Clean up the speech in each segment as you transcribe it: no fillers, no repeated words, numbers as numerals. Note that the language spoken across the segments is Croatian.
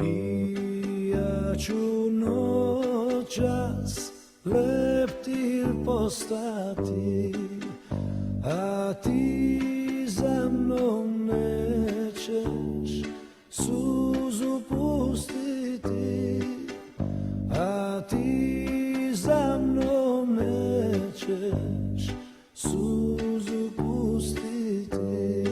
I ja ću noćas leptir postati, a ti za mnom nećeš suzu pustiti, a ti za mnom nećeš suzu pustiti.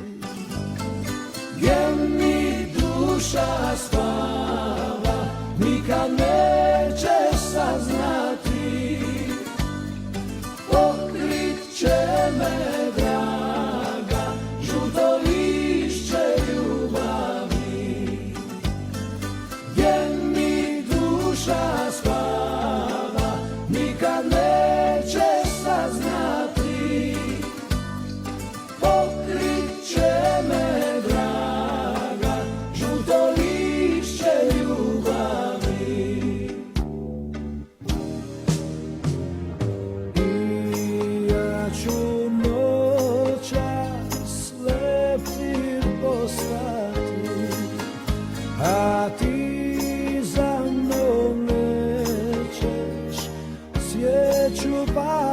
Gdje mi duša spava, nikad nećeš saznati, pokrit će me draga žuto lišće ljubavi. Gdje mi duša spava, nikad nećeš saznati, pokrit će me draga žuto lišće ljubavi. I ja ću noćas leptir postati, a ti za mnom nećeš svijeću pa